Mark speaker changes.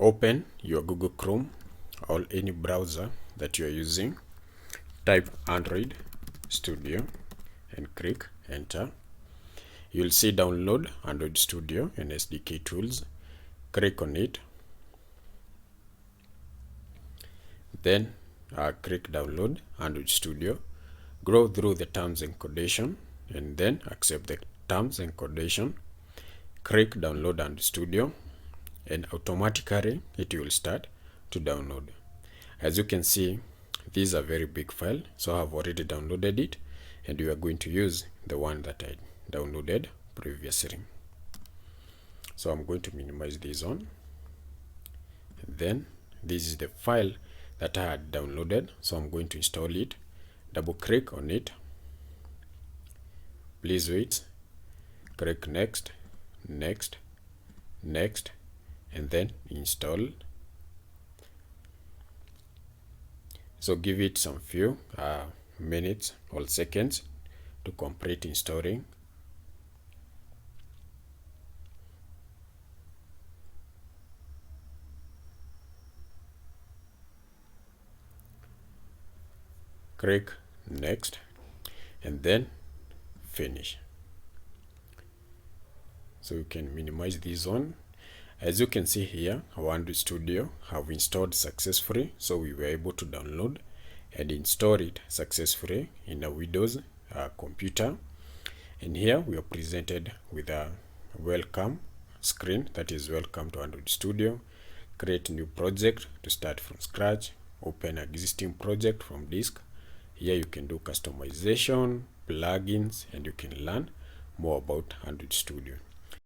Speaker 1: open your Google Chrome or any browser that you are using, type Android Studio and click enter. You'll see download Android Studio and SDK tools. Click on it, then click download Android Studio. Go through the terms and condition and then accept the terms and condition. Click download Android Studio and automatically it will start to download. As you can see, this is a very big file, so I have already downloaded it and we are going to use the one that I downloaded previously. So I'm going to minimize this one, and then this is the file that I had downloaded, so I'm going to install it. Double click on it, please wait, click next, next, next, and then install. So give it some few minutes or seconds to complete installing. Click next and then finish. So you can minimize this one. As you can see here, our Android Studio have installed successfully, so we were able to download and install it successfully in a Windows computer. And here we are presented with a welcome screen, that is welcome to Android Studio. Create new project to start from scratch, open existing project from disk. Here you can do customization, plugins, and you can learn more about Android Studio.